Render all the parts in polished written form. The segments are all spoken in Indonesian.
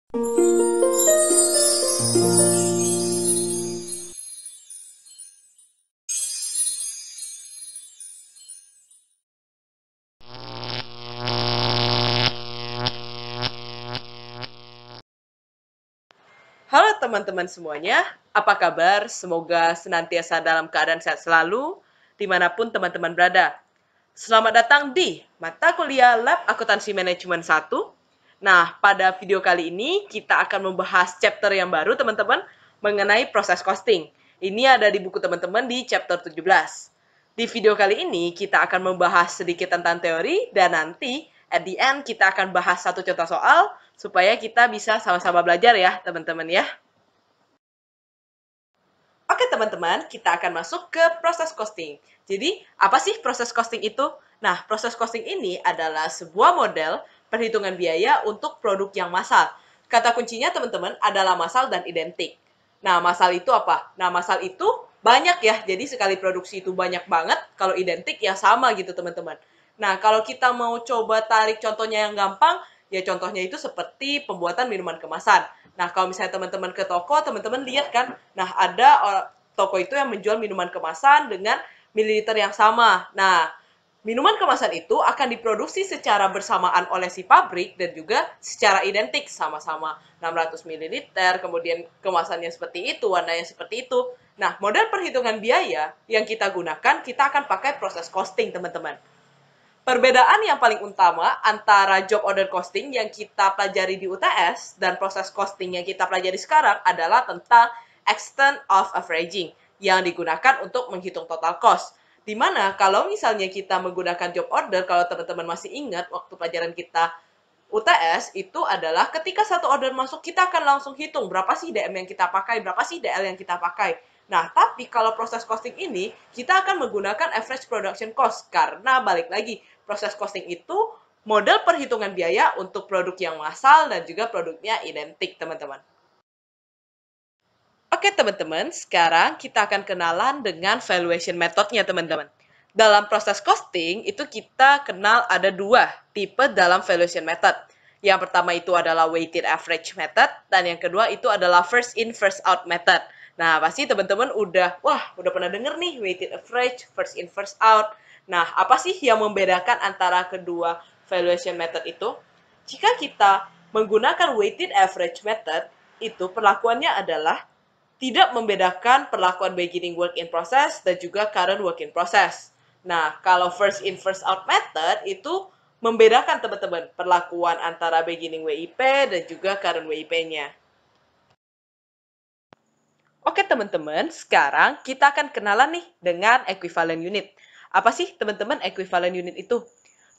Halo teman-teman semuanya, apa kabar? Semoga senantiasa dalam keadaan sehat selalu, dimanapun teman-teman berada. Selamat datang di mata kuliah Lab Akuntansi Manajemen 1. Nah, pada video kali ini kita akan membahas chapter yang baru teman-teman mengenai proses costing. Ini ada di buku teman-teman di chapter 17. Di video kali ini kita akan membahas sedikit tentang teori dan nanti at the end kita akan bahas satu contoh soal supaya kita bisa sama-sama belajar ya teman-teman ya. Oke teman-teman, kita akan masuk ke proses costing. Jadi, apa sih proses costing itu? Nah, proses costing ini adalah sebuah model perhitungan biaya untuk produk yang massal. Kata kuncinya teman-teman adalah massal dan identik. Nah, massal itu apa? Nah, massal itu banyak ya, jadi sekali produksi itu banyak banget, kalau identik ya sama gitu teman-teman. Nah, kalau kita mau coba tarik contohnya yang gampang, ya contohnya itu seperti pembuatan minuman kemasan. Nah, kalau misalnya teman-teman ke toko, teman-teman lihat kan, nah ada toko itu yang menjual minuman kemasan dengan mililiter yang sama. Nah, minuman kemasan itu akan diproduksi secara bersamaan oleh si pabrik dan juga secara identik sama-sama 600 ml, kemudian kemasannya seperti itu, warnanya seperti itu. Nah, model perhitungan biaya yang kita gunakan, kita akan pakai proses costing, teman-teman. Perbedaan yang paling utama antara job order costing yang kita pelajari di UTS dan proses costing yang kita pelajari sekarang adalah tentang extent of averaging yang digunakan untuk menghitung total cost. Dimana kalau misalnya kita menggunakan job order, kalau teman-teman masih ingat waktu pelajaran kita UTS itu adalah ketika satu order masuk, kita akan langsung hitung berapa sih DM yang kita pakai, berapa sih DL yang kita pakai. Nah, tapi kalau proses costing ini, kita akan menggunakan average production cost. Karena balik lagi, proses costing itu model perhitungan biaya untuk produk yang massal dan juga produknya identik, teman-teman. Oke, teman-teman. Sekarang kita akan kenalan dengan valuation methodnya, teman-teman. Dalam proses costing, itu kita kenal ada dua tipe dalam valuation method. Yang pertama itu adalah weighted average method, dan yang kedua itu adalah first in, first out method. Nah, pasti teman-teman udah pernah denger nih weighted average, first in, first out. Nah, apa sih yang membedakan antara kedua valuation method itu? Jika kita menggunakan weighted average method, itu perlakuannya adalah tidak membedakan perlakuan beginning work in process dan juga current work in process. Nah, kalau first in first out method itu membedakan teman-teman perlakuan antara beginning WIP dan juga current WIP-nya. Oke teman-teman, sekarang kita akan kenalan nih dengan equivalent unit. Apa sih teman-teman equivalent unit itu?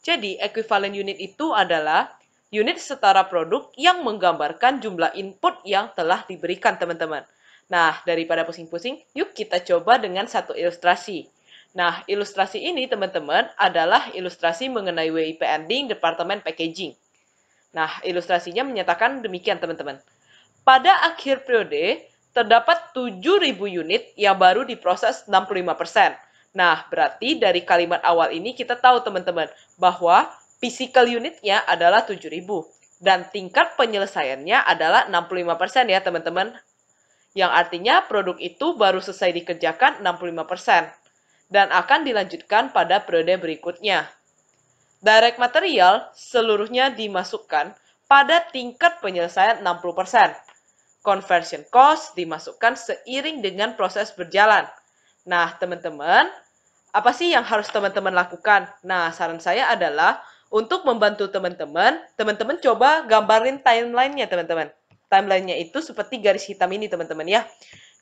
Jadi equivalent unit itu adalah unit setara produk yang menggambarkan jumlah input yang telah diberikan teman-teman. Nah, daripada pusing-pusing, yuk kita coba dengan satu ilustrasi. Nah, ilustrasi ini teman-teman adalah ilustrasi mengenai WIP ending Departemen Packaging. Nah, ilustrasinya menyatakan demikian teman-teman. Pada akhir periode, terdapat 7.000 unit yang baru diproses 65%. Nah, berarti dari kalimat awal ini kita tahu teman-teman bahwa physical unitnya adalah 7.000 dan tingkat penyelesaiannya adalah 65% ya teman-teman. Yang artinya produk itu baru selesai dikerjakan 65% dan akan dilanjutkan pada periode berikutnya. Direct material seluruhnya dimasukkan pada tingkat penyelesaian 60%. Conversion cost dimasukkan seiring dengan proses berjalan. Nah, teman-teman, apa sih yang harus teman-teman lakukan? Nah, saran saya adalah untuk membantu teman-teman, teman-teman coba gambarin timeline-nya, teman-teman. Timeline-nya itu seperti garis hitam ini, teman-teman ya.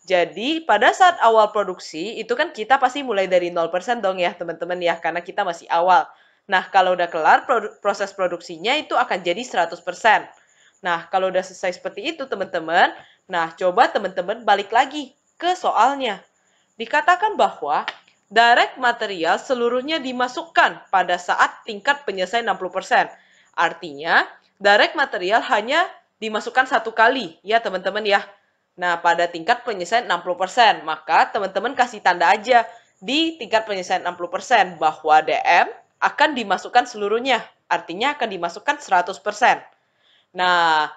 Jadi, pada saat awal produksi, itu kan kita pasti mulai dari 0% dong ya, teman-teman ya, karena kita masih awal. Nah, kalau udah kelar, proses produksinya itu akan jadi 100%. Nah, kalau udah selesai seperti itu, teman-teman, nah, coba teman-teman balik lagi ke soalnya. Dikatakan bahwa direct material seluruhnya dimasukkan pada saat tingkat penyelesaian 60%. Artinya, direct material hanya dimasukkan satu kali, ya teman-teman ya. Nah, pada tingkat penyelesaian 60%, maka teman-teman kasih tanda aja di tingkat penyelesaian 60% bahwa DM akan dimasukkan seluruhnya. Artinya akan dimasukkan 100%. Nah,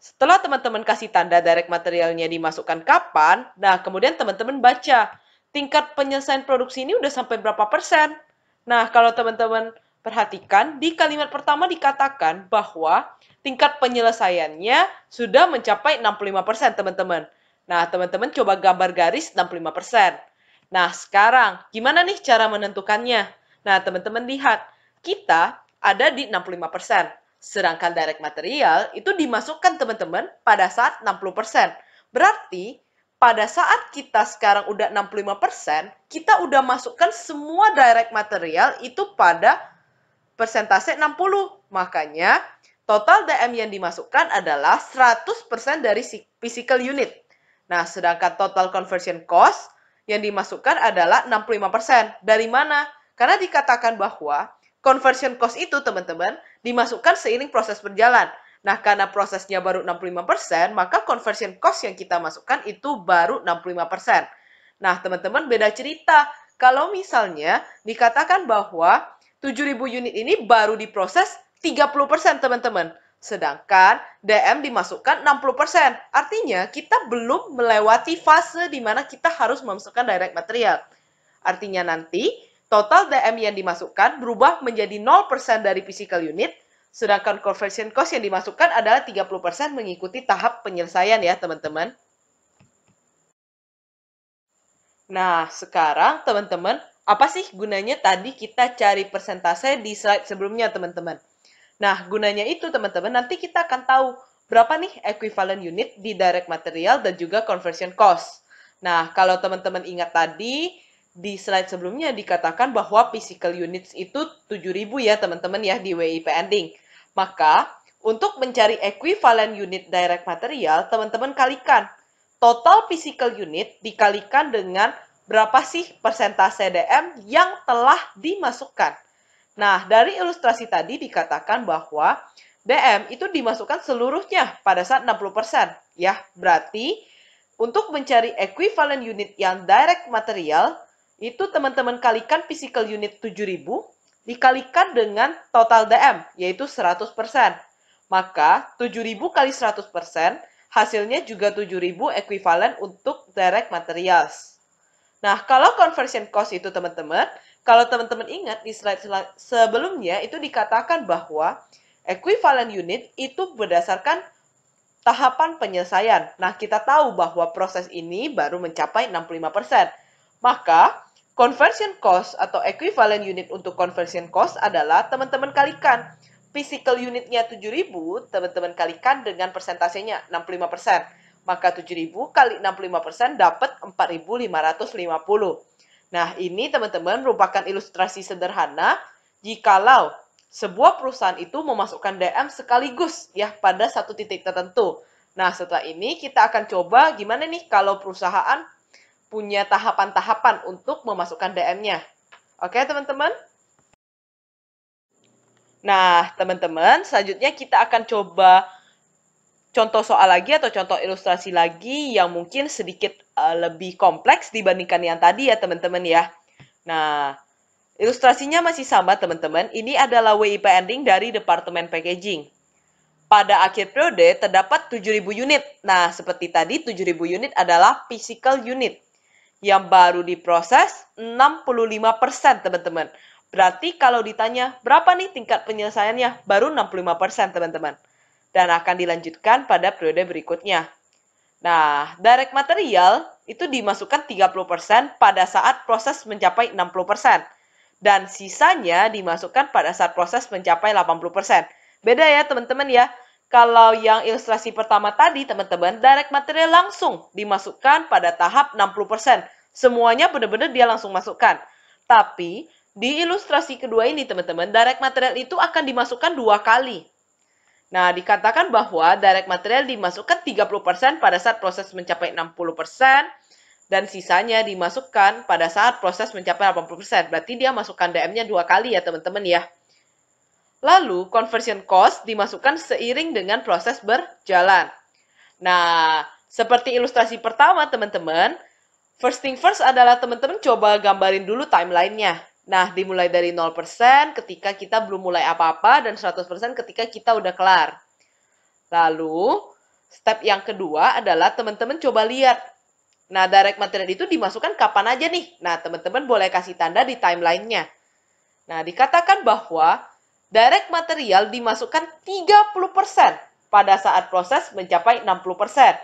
Setelah teman-teman kasih tanda direct materialnya dimasukkan kapan, nah kemudian teman-teman baca tingkat penyelesaian produksi ini udah sampai berapa persen. Nah, kalau teman-teman perhatikan, di kalimat pertama dikatakan bahwa tingkat penyelesaiannya sudah mencapai 65%, teman-teman. Nah, teman-teman coba gambar garis 65%. Nah, sekarang gimana nih cara menentukannya? Nah, teman-teman lihat, kita ada di 65%. Sedangkan direct material itu dimasukkan teman-teman pada saat 60%. Berarti pada saat kita sekarang udah 65%, kita udah masukkan semua direct material itu pada persentase 60. Makanya total DM yang dimasukkan adalah 100% dari physical unit. Nah, sedangkan total conversion cost yang dimasukkan adalah 65%. Dari mana? Karena dikatakan bahwa conversion cost itu, teman-teman, dimasukkan seiring proses berjalan. Nah, karena prosesnya baru 65%, maka conversion cost yang kita masukkan itu baru 65%. Nah, teman-teman, beda cerita. Kalau misalnya dikatakan bahwa 7.000 unit ini baru diproses 30%, teman-teman. Sedangkan DM dimasukkan 60%. Artinya, kita belum melewati fase di mana kita harus memasukkan direct material. Artinya nanti, total DM yang dimasukkan berubah menjadi 0% dari physical unit, sedangkan conversion cost yang dimasukkan adalah 30% mengikuti tahap penyelesaian ya, teman-teman. Nah, sekarang teman-teman, apa sih gunanya tadi kita cari persentase di slide sebelumnya, teman-teman? Nah, gunanya itu, teman-teman, nanti kita akan tahu berapa nih equivalent unit di direct material dan juga conversion cost. Nah, kalau teman-teman ingat tadi, di slide sebelumnya dikatakan bahwa physical units itu 7.000 ya, teman-teman ya, di WIP ending. Maka, untuk mencari equivalent unit direct material, teman-teman kalikan total physical unit dikalikan dengan berapa sih persentase DM yang telah dimasukkan. Nah, dari ilustrasi tadi dikatakan bahwa DM itu dimasukkan seluruhnya pada saat 60%. Ya, berarti untuk mencari equivalent unit yang direct material, itu teman-teman kalikan physical unit 7.000 dikalikan dengan total DM, yaitu 100%. Maka 7.000 kali 100%, hasilnya juga 7.000 ekuivalen untuk direct materials. Nah, kalau conversion cost itu teman-teman, kalau teman-teman ingat di slide sebelumnya itu dikatakan bahwa equivalent unit itu berdasarkan tahapan penyelesaian. Nah, kita tahu bahwa proses ini baru mencapai 65%. Maka, conversion cost atau equivalent unit untuk conversion cost adalah teman-teman kalikan physical unitnya 7.000, teman-teman kalikan dengan persentasenya 65%. Maka 7.000 kali 65% dapat 4.550. Nah, ini teman-teman merupakan ilustrasi sederhana jikalau sebuah perusahaan itu memasukkan DM sekaligus ya pada satu titik tertentu. Nah, setelah ini kita akan coba gimana nih kalau perusahaan punya tahapan-tahapan untuk memasukkan DM-nya. Oke, teman-teman? Nah, teman-teman, selanjutnya kita akan coba contoh soal lagi atau contoh ilustrasi lagi yang mungkin sedikit lebih kompleks dibandingkan yang tadi ya, teman-teman ya. Nah, ilustrasinya masih sama, teman-teman. Ini adalah WIP ending dari Departemen Packaging. Pada akhir periode terdapat 7.000 unit. Nah, seperti tadi 7.000 unit adalah physical unit yang baru diproses 65%, teman-teman. Berarti kalau ditanya berapa nih tingkat penyelesaiannya, baru 65%, teman-teman. Dan akan dilanjutkan pada periode berikutnya. Nah, direct material itu dimasukkan 30% pada saat proses mencapai 60%. Dan sisanya dimasukkan pada saat proses mencapai 80%. Beda ya, teman-teman ya. Kalau yang ilustrasi pertama tadi, teman-teman, direct material langsung dimasukkan pada tahap 60%. Semuanya benar-benar dia langsung masukkan. Tapi, di ilustrasi kedua ini, teman-teman, direct material itu akan dimasukkan 2 kali. Nah, dikatakan bahwa direct material dimasukkan 30% pada saat proses mencapai 60%, dan sisanya dimasukkan pada saat proses mencapai 80%. Berarti dia masukkan DM-nya 2 kali ya, teman-teman ya. Lalu, conversion cost dimasukkan seiring dengan proses berjalan. Nah, seperti ilustrasi pertama, teman-teman, first thing first adalah teman-teman coba gambarin dulu timeline-nya. Nah, dimulai dari 0% ketika kita belum mulai apa-apa dan 100% ketika kita udah kelar. Lalu, Step yang kedua adalah teman-teman coba lihat. Nah, direct material itu dimasukkan kapan aja nih? Nah, teman-teman boleh kasih tanda di timeline-nya. Nah, dikatakan bahwa direct material dimasukkan 30% pada saat proses mencapai 60%.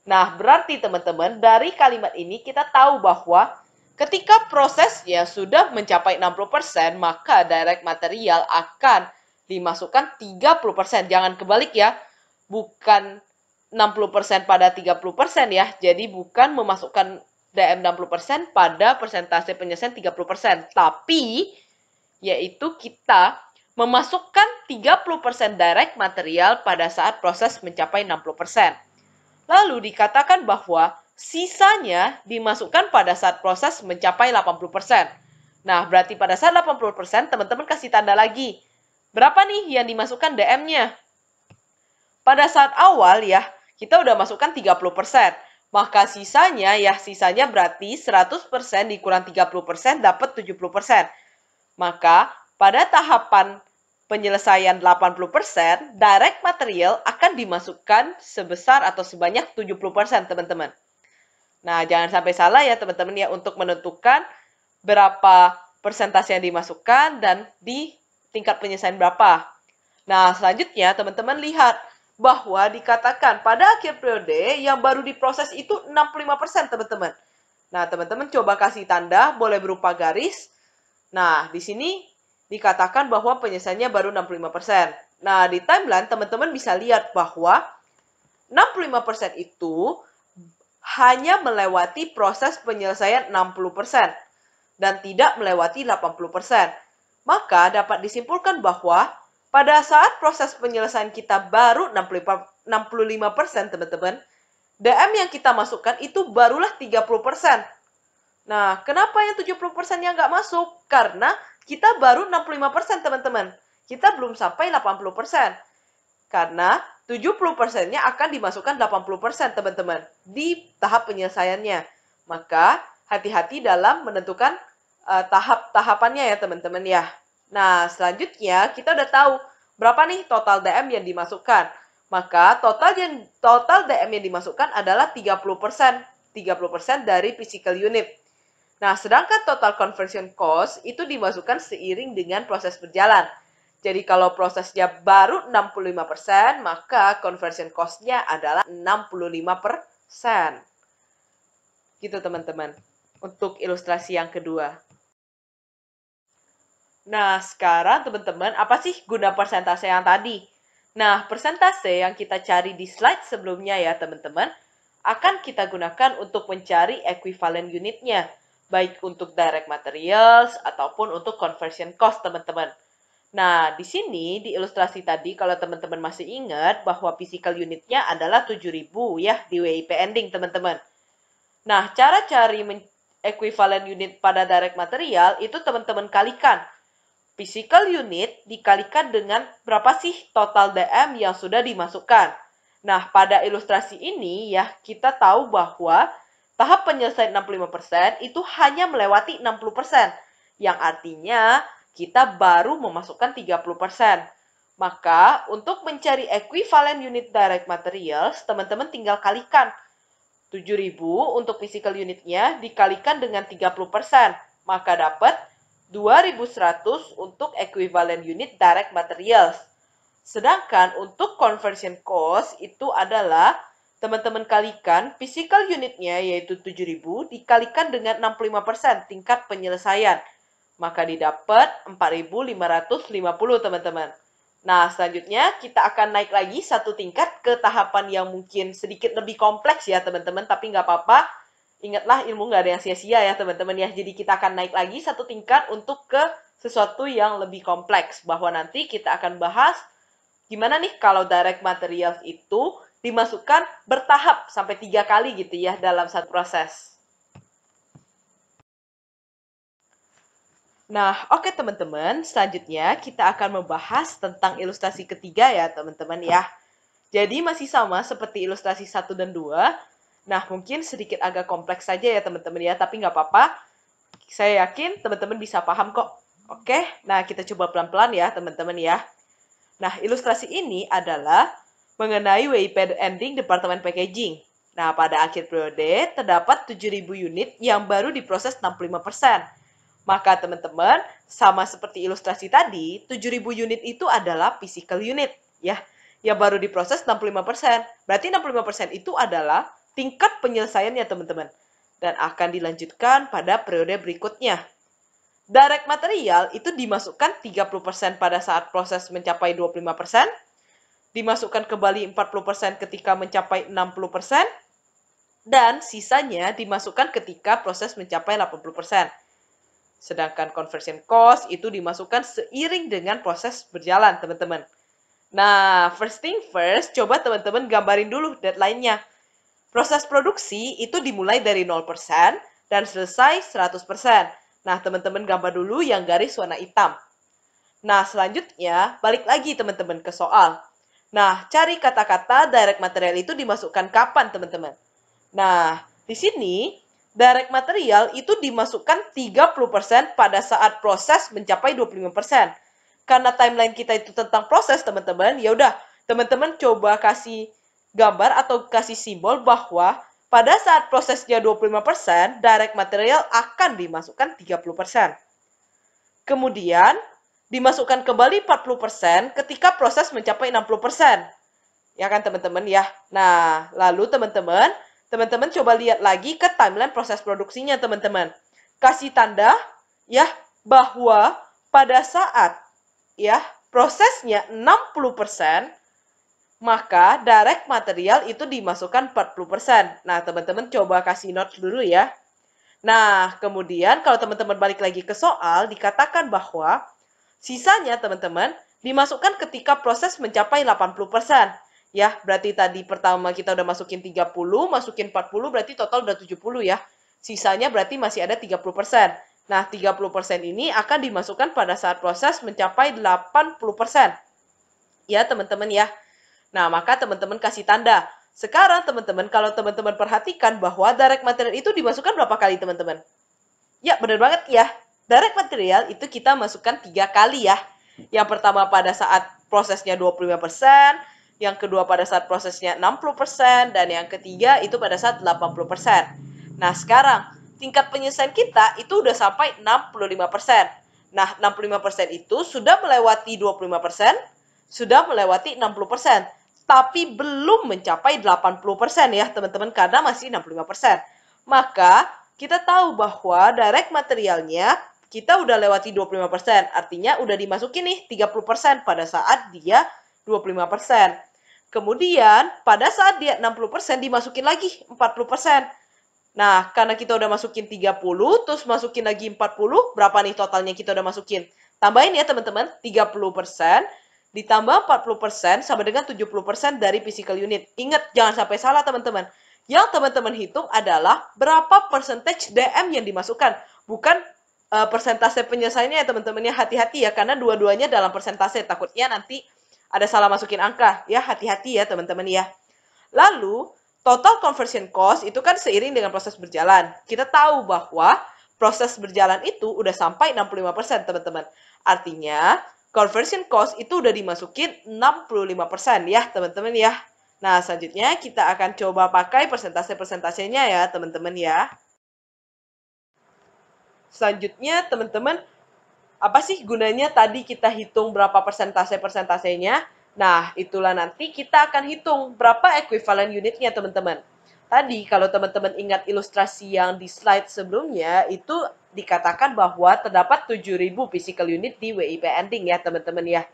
Nah, berarti teman-teman, dari kalimat ini kita tahu bahwa ketika prosesnya sudah mencapai 60%, maka direct material akan dimasukkan 30%. Jangan kebalik ya, bukan 60% pada 30% ya. Jadi bukan memasukkan DM 60% pada persentase penyelesaian 30%. Tapi, yaitu kita memasukkan 30% direct material pada saat proses mencapai 60%. Lalu dikatakan bahwa sisanya dimasukkan pada saat proses mencapai 80%. Nah, berarti pada saat 80%, teman-teman kasih tanda lagi. Berapa nih yang dimasukkan DM-nya? Pada saat awal ya, kita udah masukkan 30%. Maka sisanya berarti 100% dikurang 30% dapat 70%. Maka pada tahapan penyelesaian 80%, direct material akan dimasukkan sebesar atau sebanyak 70%, teman-teman. Nah, jangan sampai salah ya, teman-teman ya, untuk menentukan berapa persentase yang dimasukkan dan di tingkat penyelesaian berapa. Nah, selanjutnya teman-teman lihat bahwa dikatakan pada akhir periode yang baru diproses itu 65%, teman-teman. Nah, teman-teman coba kasih tanda, boleh berupa garis. Nah, di sini dikatakan bahwa penyelesaiannya baru 65%. Nah, di timeline teman-teman bisa lihat bahwa 65% itu hanya melewati proses penyelesaian 60% dan tidak melewati 80%. Maka dapat disimpulkan bahwa pada saat proses penyelesaian kita baru 65%, teman-teman, DM yang kita masukkan itu barulah 30%. Nah, kenapa yang 70%-nya nggak masuk? Karena kita baru 65%, teman-teman. Kita belum sampai 80%. Karena 70%-nya akan dimasukkan 80%, teman-teman, di tahap penyelesaiannya. Maka, hati-hati dalam menentukan tahap-tahapannya ya, teman-teman ya. Nah, selanjutnya kita udah tahu berapa nih total DM yang dimasukkan. Maka total DM yang dimasukkan adalah 30%. 30% dari physical unit. Nah, sedangkan total conversion cost itu dimasukkan seiring dengan proses berjalan. Jadi kalau prosesnya baru 65%, maka conversion cost-nya adalah 65%. Gitu teman-teman. Untuk ilustrasi yang kedua. Nah, sekarang teman-teman, apa sih guna persentase yang tadi? Nah, persentase yang kita cari di slide sebelumnya ya teman-teman, akan kita gunakan untuk mencari equivalent unitnya, baik untuk direct materials ataupun untuk conversion cost, teman-teman. Nah, di sini, di ilustrasi tadi, kalau teman-teman masih ingat bahwa physical unitnya adalah 7.000 ya, di WIP ending, teman-teman. Nah, cara cari equivalent unit pada direct material, itu teman-teman kalikan. Physical unit dikalikan dengan berapa sih total DM yang sudah dimasukkan. Nah, pada ilustrasi ini ya, kita tahu bahwa tahap penyelesaian 65% itu hanya melewati 60%. Yang artinya kita baru memasukkan 30%. Maka, untuk mencari equivalent unit direct materials, teman-teman tinggal kalikan. 7.000 untuk physical unitnya dikalikan dengan 30%. Maka dapat 2.100 untuk equivalent unit direct materials. Sedangkan untuk conversion cost itu adalah teman-teman kalikan physical unitnya yaitu 7.000 dikalikan dengan 65% tingkat penyelesaian. Maka didapat 4.550 teman-teman. Nah, selanjutnya kita akan naik lagi satu tingkat ke tahapan yang mungkin sedikit lebih kompleks ya teman-teman, tapi nggak apa-apa. Ingatlah, ilmu nggak ada yang sia-sia ya teman-teman ya. Jadi kita akan naik lagi satu tingkat untuk ke sesuatu yang lebih kompleks. Bahwa nanti kita akan bahas gimana nih kalau direct materials itu dimasukkan bertahap sampai 3 kali gitu ya dalam satu proses. Nah, oke teman-teman, selanjutnya kita akan membahas tentang ilustrasi ketiga ya teman-teman ya. Jadi masih sama seperti ilustrasi 1 dan 2. Nah, mungkin sedikit agak kompleks saja ya teman-teman ya, tapi nggak apa-apa. Saya yakin teman-teman bisa paham kok. Oke, nah kita coba pelan-pelan ya teman-teman ya. Nah, ilustrasi ini adalah mengenai WIP ending Departemen Packaging. Nah, pada akhir periode terdapat 7.000 unit yang baru diproses 65%. Maka teman-teman, sama seperti ilustrasi tadi, 7.000 unit itu adalah physical unit, ya, yang baru diproses 65%. Berarti 65% itu adalah tingkat penyelesaiannya, teman-teman, dan akan dilanjutkan pada periode berikutnya. Direct material itu dimasukkan 30% pada saat proses mencapai 25%, dimasukkan kembali 40% ketika mencapai 60%, dan sisanya dimasukkan ketika proses mencapai 80%. Sedangkan conversion cost itu dimasukkan seiring dengan proses berjalan, teman-teman. Nah, first thing first, coba teman-teman gambarin dulu deadline-nya. Proses produksi itu dimulai dari 0% dan selesai 100%. Nah, teman-teman gambar dulu yang garis warna hitam. Nah, selanjutnya, balik lagi teman-teman ke soal. Nah, cari kata-kata direct material itu dimasukkan kapan, teman-teman? Nah, di sini direct material itu dimasukkan 30% pada saat proses mencapai 25%. Karena timeline kita itu tentang proses, teman-teman, ya udah, teman-teman coba kasih gambar atau kasih simbol bahwa pada saat prosesnya 25%, direct material akan dimasukkan 30%. Kemudian, dimasukkan kembali 40% ketika proses mencapai 60%. Ya kan, teman-teman, ya. Nah, lalu teman-teman coba lihat lagi ke timeline proses produksinya, teman-teman. Kasih tanda ya bahwa pada saat ya prosesnya 60%, maka direct material itu dimasukkan 40%. Nah, teman-teman coba kasih note dulu ya. Nah, kemudian kalau teman-teman balik lagi ke soal, dikatakan bahwa sisanya, teman-teman, dimasukkan ketika proses mencapai 80%. Ya, berarti tadi pertama kita udah masukin 30, masukin 40, berarti total udah 70 ya. Sisanya berarti masih ada 30%. Nah, 30% ini akan dimasukkan pada saat proses mencapai 80%. Ya, teman-teman ya. Nah, maka teman-teman kasih tanda. Sekarang, teman-teman, kalau teman-teman perhatikan bahwa direct material itu dimasukkan berapa kali, teman-teman? Ya, benar banget ya. Direct material itu kita masukkan 3 kali ya. Yang pertama pada saat prosesnya 25%, yang kedua pada saat prosesnya 60%, dan yang ketiga itu pada saat 80%. Nah, sekarang tingkat penyelesaian kita itu udah sampai 65%. Nah, 65% itu sudah melewati 25%, sudah melewati 60%, tapi belum mencapai 80% ya, teman-teman, karena masih 65%. Maka kita tahu bahwa direct materialnya kita udah lewati 25%, artinya udah dimasukin nih 30% pada saat dia 25%. Kemudian pada saat dia 60% dimasukin lagi 40%. Nah, karena kita udah masukin 30, terus masukin lagi 40, berapa nih totalnya kita udah masukin? Tambahin ya teman-teman, 30% ditambah 40% sama dengan 70% dari physical unit. Ingat, jangan sampai salah teman-teman. Yang teman-teman hitung adalah berapa percentage DM yang dimasukkan, bukan persentase penyelesaiannya ya teman-teman ya. Hati-hati ya, karena dua-duanya dalam persentase, takutnya nanti ada salah masukin angka ya, hati-hati ya teman-teman ya. Lalu total conversion cost itu kan seiring dengan proses berjalan. Kita tahu bahwa proses berjalan itu udah sampai 65% teman-teman. Artinya conversion cost itu udah dimasukin 65% ya teman-teman ya. Nah, selanjutnya kita akan coba pakai persentase-persentasenya ya teman-teman ya. Selanjutnya teman-teman, apa sih gunanya tadi kita hitung berapa persentase-persentasenya? Nah, itulah nanti kita akan hitung berapa equivalent unitnya, teman-teman. Tadi, kalau teman-teman ingat ilustrasi yang di slide sebelumnya, itu dikatakan bahwa terdapat 7.000 physical unit di WIP ending ya, teman-teman ya.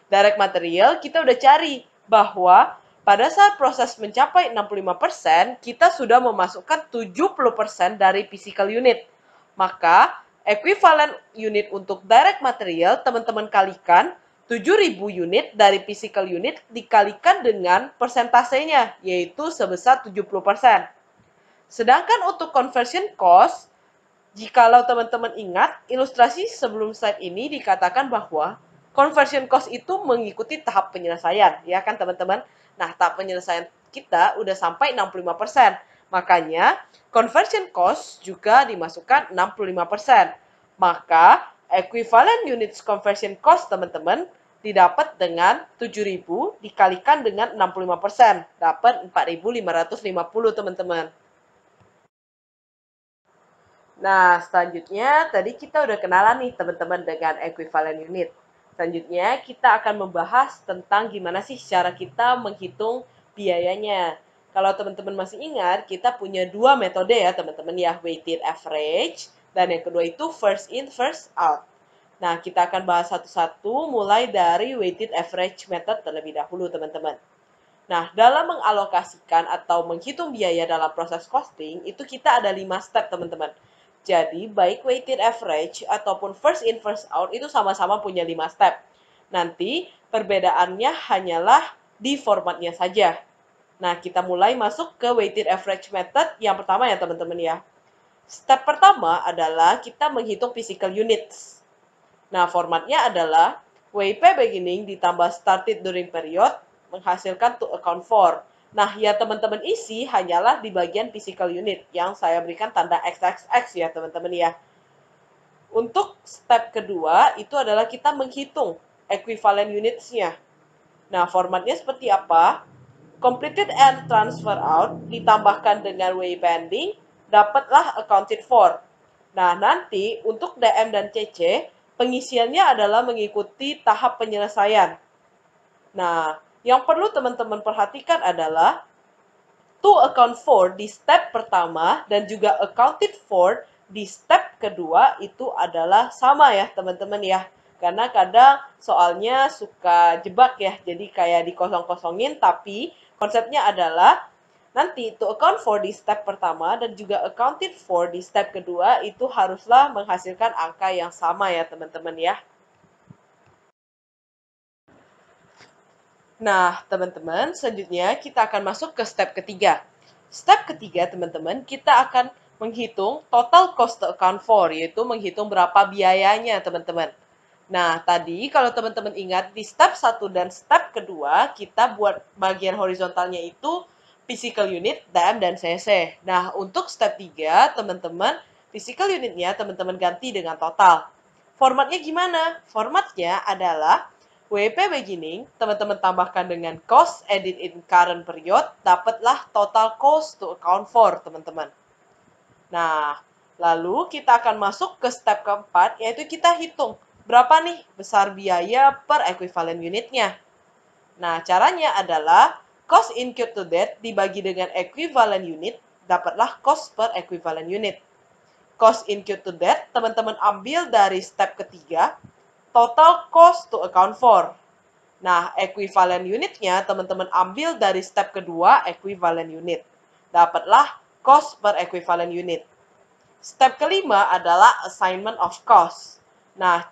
Direct material, kita udah cari bahwa pada saat proses mencapai 65%, kita sudah memasukkan 70% dari physical unit. Maka, equivalent unit untuk direct material, teman-teman kalikan 7.000 unit dari physical unit dikalikan dengan persentasenya, yaitu sebesar 70%. Sedangkan untuk conversion cost, jikalau teman-teman ingat, ilustrasi sebelum slide ini dikatakan bahwa conversion cost itu mengikuti tahap penyelesaian, ya kan teman-teman? Nah, tahap penyelesaian kita udah sampai 65%. Makanya, conversion cost juga dimasukkan 65%. Maka, equivalent units conversion cost, teman-teman, didapat dengan 7.000 dikalikan dengan 65%, dapat 4.550 teman-teman. Nah, selanjutnya tadi kita udah kenalan nih teman-teman dengan equivalent unit. Selanjutnya kita akan membahas tentang gimana sih cara kita menghitung biayanya. Kalau teman-teman masih ingat, kita punya dua metode ya teman-teman ya, weighted average, dan yang kedua itu first in, first out. Nah, kita akan bahas satu-satu mulai dari weighted average method terlebih dahulu, teman-teman. Nah, dalam mengalokasikan atau menghitung biaya dalam proses costing, itu kita ada 5 step, teman-teman. Jadi, baik weighted average ataupun first in, first out itu sama-sama punya 5 step. Nanti, perbedaannya hanyalah di formatnya saja. Nah, kita mulai masuk ke weighted average method yang pertama ya, teman-teman ya. Step pertama adalah kita menghitung physical units. Nah, formatnya adalah WIP beginning ditambah started during period menghasilkan to account for. Nah, yang teman-teman isi hanyalah di bagian physical unit yang saya berikan tanda XXX ya, teman-teman ya. Untuk step kedua, itu adalah kita menghitung equivalent units-nya. Nah, formatnya seperti apa? Completed and transfer out ditambahkan dengan WIP ending, dapatlah accounted for. Nah, nanti untuk DM dan CC, pengisiannya adalah mengikuti tahap penyelesaian. Nah, yang perlu teman-teman perhatikan adalah to account for di step pertama dan juga accounted for di step kedua itu adalah sama ya teman-teman ya. Karena kadang soalnya suka jebak ya, jadi kayak dikosong-kosongin, tapi konsepnya adalah nanti to account for di step pertama dan juga accounted for di step kedua itu haruslah menghasilkan angka yang sama ya teman-teman ya. Nah, teman-teman, selanjutnya kita akan masuk ke step ketiga. Step ketiga, teman-teman, kita akan menghitung total cost to account for, yaitu menghitung berapa biayanya, teman-teman. Nah, tadi kalau teman-teman ingat, di step 1 dan step kedua, kita buat bagian horizontalnya itu physical unit, DM, dan CC. Nah, untuk step 3, teman-teman, physical unitnya teman-teman ganti dengan total. Formatnya gimana? Formatnya adalah WP beginning, teman-teman tambahkan dengan cost edit in current period, dapatlah total cost to account for, teman-teman. Nah, lalu kita akan masuk ke step keempat, yaitu kita hitung berapa nih besar biaya per equivalent unitnya. Nah, caranya adalah cost incurred to date dibagi dengan equivalent unit, dapatlah cost per equivalent unit. Cost incurred to date, teman-teman ambil dari step ketiga, total cost to account for. Nah, equivalent unitnya teman-teman ambil dari step kedua, equivalent unit. Dapatlah cost per equivalent unit. Step kelima adalah assignment of cost. Nah,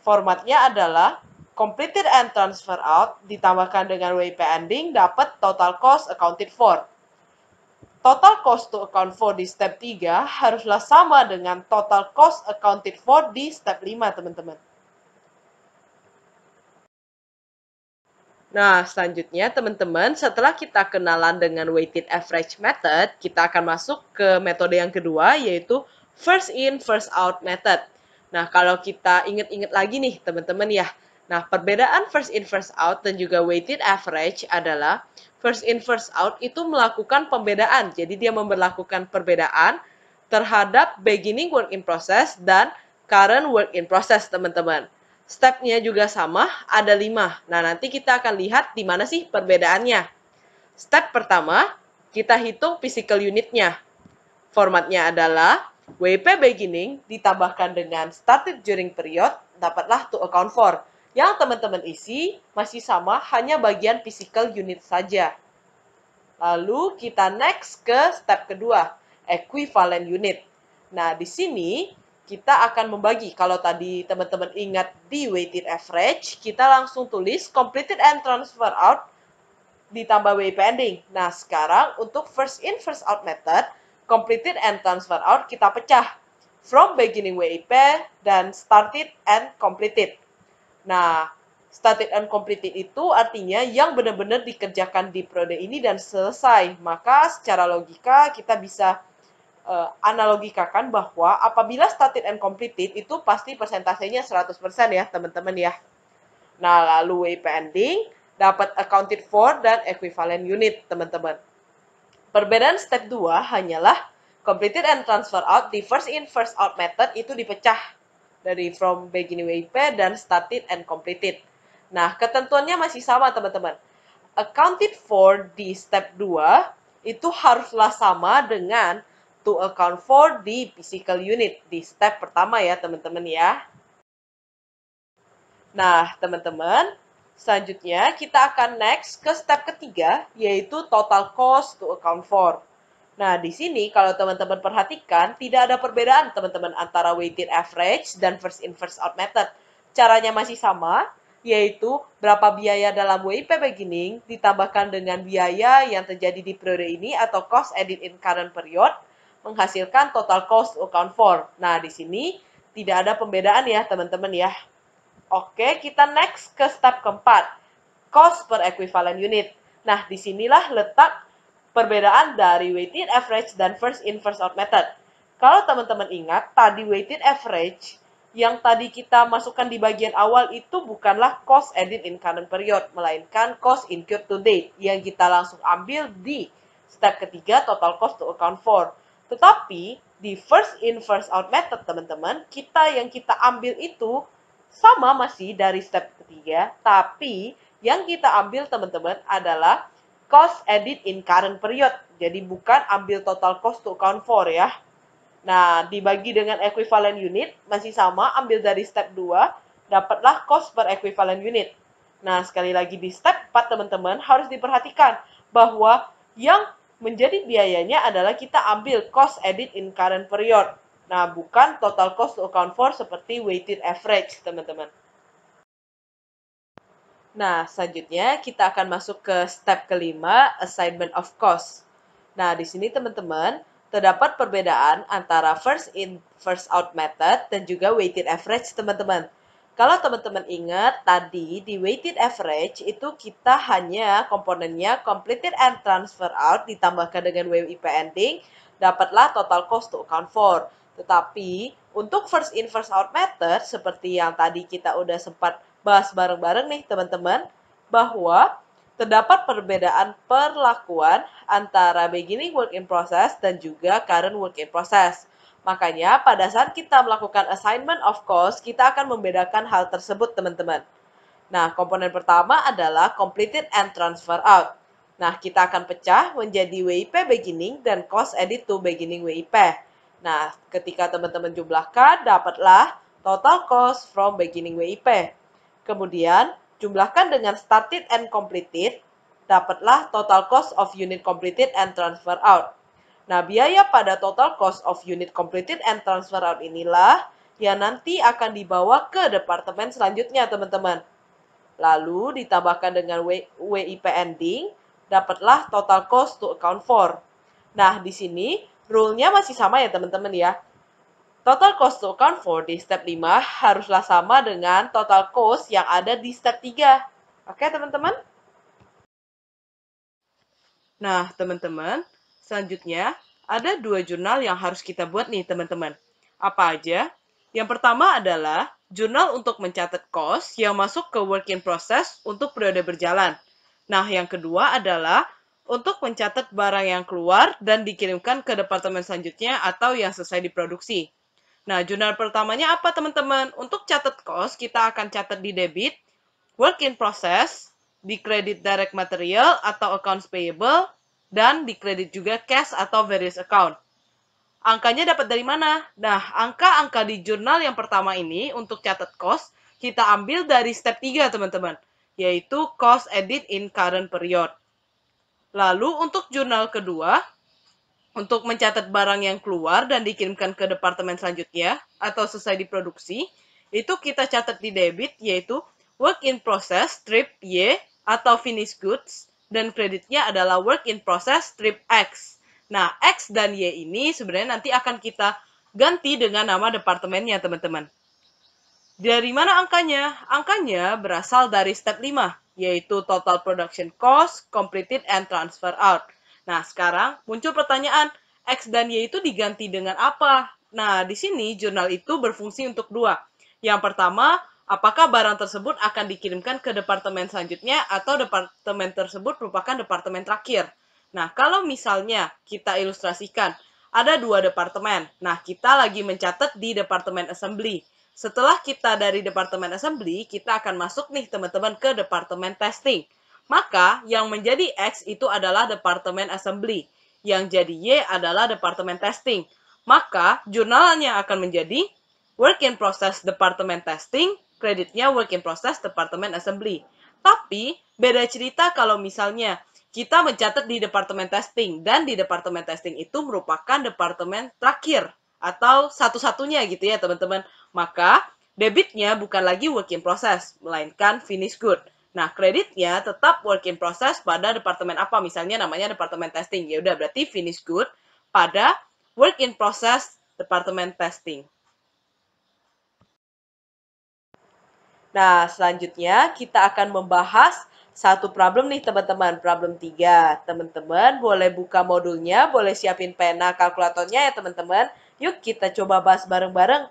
formatnya adalah completed and transfer out ditambahkan dengan WIP ending dapat total cost accounted for. Total cost to account for di step 3 haruslah sama dengan total cost accounted for di step 5, teman-teman. Nah, selanjutnya teman-teman, setelah kita kenalan dengan weighted average method, kita akan masuk ke metode yang kedua, yaitu first in, first out method. Nah, kalau kita ingat-ingat lagi nih, teman-teman ya. Nah, perbedaan first in, first out dan juga weighted average adalah first in, first out itu melakukan pembedaan. Jadi, dia memperlakukan perbedaan terhadap beginning work in process dan current work in process, teman-teman. Stepnya juga sama, ada 5. Nah, nanti kita akan lihat di mana sih perbedaannya. Step pertama, kita hitung physical unitnya. Formatnya adalah WP beginning ditambahkan dengan started during period, dapatlah to account for. Yang teman-teman isi masih sama, hanya bagian physical unit saja. Lalu kita next ke step kedua, equivalent unit. Nah, di sini kita akan membagi. Kalau tadi teman-teman ingat di weighted average, kita langsung tulis completed and transfer out ditambah WIP ending. Nah, sekarang untuk first in, first out method, completed and transfer out kita pecah. From beginning WIP dan started and completed. Nah, started and completed itu artinya yang benar-benar dikerjakan di periode ini dan selesai. Maka secara logika kita bisa analogikakan bahwa apabila started and completed itu pasti persentasenya 100% ya teman-teman ya. Nah, lalu WIP ending dapat accounted for dan equivalent unit, teman-teman. Perbedaan step 2 hanyalah completed and transfer out di first in first out method itu dipecah dari from beginning WIP dan started and completed. Nah, ketentuannya masih sama, teman-teman. Accounted for di step 2 itu haruslah sama dengan to account for di physical unit di step pertama ya, teman-teman ya. Nah, teman-teman, selanjutnya kita akan next ke step ketiga, yaitu total cost to account for. Nah, di sini kalau teman-teman perhatikan, tidak ada perbedaan teman-teman antara weighted average dan first in first out method. Caranya masih sama, yaitu berapa biaya dalam WIP beginning ditambahkan dengan biaya yang terjadi di periode ini atau cost added in current period, menghasilkan total cost to account for. Nah, di sini tidak ada pembedaan ya teman-teman ya. Oke, kita next ke step keempat, cost per equivalent unit. Nah, disinilah letak perbedaan dari weighted average dan first in first out method. Kalau teman-teman ingat, tadi weighted average yang tadi kita masukkan di bagian awal itu bukanlah cost added in current period, melainkan cost incurred to date yang kita langsung ambil di step ketiga total cost to account for. Tetapi di first in first out method, teman-teman, yang kita ambil itu sama masih dari step ketiga, tapi yang kita ambil teman-teman adalah cost added in current period. Jadi bukan ambil total cost to account for ya. Nah, dibagi dengan equivalent unit, masih sama, ambil dari step 2, dapatlah cost per equivalent unit. Nah, sekali lagi di step 4 teman-teman, harus diperhatikan bahwa yang menjadi biayanya adalah kita ambil cost added in current period. Nah, bukan total cost to account for seperti weighted average, teman-teman. Nah, selanjutnya kita akan masuk ke step kelima, assignment of cost. Nah, di sini teman-teman, terdapat perbedaan antara first in, first out method dan juga weighted average, teman-teman. Kalau teman-teman ingat, tadi di weighted average itu kita hanya komponennya completed and transfer out ditambahkan dengan WIP ending, dapatlah total cost to account for. Tetapi untuk first in first out method seperti yang tadi kita udah sempat bahas bareng-bareng nih teman-teman, bahwa terdapat perbedaan perlakuan antara beginning work in process dan juga current work in process. Makanya pada saat kita melakukan assignment of cost, kita akan membedakan hal tersebut teman-teman. Nah, komponen pertama adalah completed and transfer out. Nah, kita akan pecah menjadi WIP beginning dan cost added to beginning WIP. Nah, ketika teman-teman jumlahkan, dapatlah total cost from beginning WIP. Kemudian, jumlahkan dengan started and completed, dapatlah total cost of unit completed and transfer out. Nah, biaya pada total cost of unit completed and transfer out inilah yang nanti akan dibawa ke departemen selanjutnya, teman-teman. Lalu, ditambahkan dengan WIP ending, dapatlah total cost to account for. Nah, di sini rule-nya masih sama ya teman-teman ya. Total cost to account for di step 5 haruslah sama dengan total cost yang ada di step 3. Oke teman-teman? Nah teman-teman, selanjutnya ada 2 jurnal yang harus kita buat nih teman-teman. Apa aja? Yang pertama adalah jurnal untuk mencatat cost yang masuk ke work in process untuk periode berjalan. Nah, yang kedua adalah untuk mencatat barang yang keluar dan dikirimkan ke departemen selanjutnya atau yang selesai diproduksi. Nah, jurnal pertamanya apa teman-teman? Untuk catat cost, kita akan catat di debit, work in process, di kredit direct material atau accounts payable, dan di kredit juga cash atau various account. Angkanya dapat dari mana? Nah, angka-angka di jurnal yang pertama ini untuk catat cost, kita ambil dari step 3 teman-teman, yaitu cost added in current period. Lalu untuk jurnal kedua, untuk mencatat barang yang keluar dan dikirimkan ke departemen selanjutnya atau selesai diproduksi, itu kita catat di debit yaitu work in process strip Y atau finished goods dan kreditnya adalah work in process strip X. Nah, X dan Y ini sebenarnya nanti akan kita ganti dengan nama departemennya, teman-teman. Dari mana angkanya? Angkanya berasal dari step 5, yaitu total production cost, completed and transfer out. Nah, sekarang muncul pertanyaan, X dan Y itu diganti dengan apa? Nah, di sini jurnal itu berfungsi untuk dua. Yang pertama apakah barang tersebut akan dikirimkan ke departemen selanjutnya atau departemen tersebut merupakan departemen terakhir. Nah, kalau misalnya kita ilustrasikan, ada dua departemen. Nah, kita lagi mencatat di departemen assembly. Setelah kita dari departemen assembly, kita akan masuk nih teman-teman ke departemen testing. Maka yang menjadi X itu adalah departemen assembly. Yang jadi Y adalah departemen testing. Maka jurnalnya akan menjadi work in process departemen testing, kreditnya work in process departemen assembly. Tapi beda cerita kalau misalnya kita mencatat di departemen testing dan di departemen testing itu merupakan departemen terakhir atau satu-satunya gitu ya teman-teman. Maka debitnya bukan lagi work in process, melainkan finish good. Nah, kreditnya tetap work in process pada departemen apa? Misalnya namanya departemen testing. Ya udah berarti finish good pada work in process departemen testing. Nah, selanjutnya kita akan membahas satu problem nih teman-teman, problem 3. Teman-teman boleh buka modulnya, boleh siapin pena kalkulatornya ya teman-teman. Yuk kita coba bahas bareng-bareng.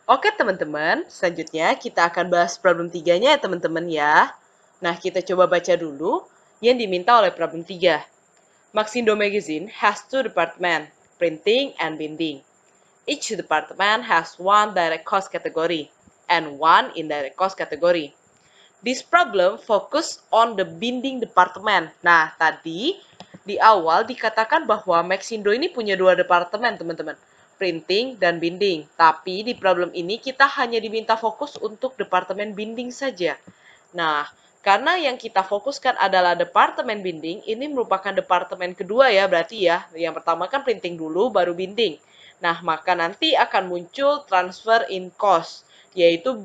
Oke teman-teman, selanjutnya kita akan bahas problem 3-nya ya teman-teman ya. Nah, kita coba baca dulu yang diminta oleh problem 3. Maxindo Magazine has two departments, printing and binding. Each department has one direct cost category and one indirect cost category. This problem focus on the binding department. Nah, tadi di awal dikatakan bahwa Maxindo ini punya dua departemen, teman-teman. Printing dan binding. Tapi di problem ini kita hanya diminta fokus untuk departemen binding saja. Nah, karena yang kita fokuskan adalah departemen binding, ini merupakan departemen kedua ya, berarti ya. Yang pertama kan printing dulu, baru binding. Nah, maka nanti akan muncul transfer in cost, yaitu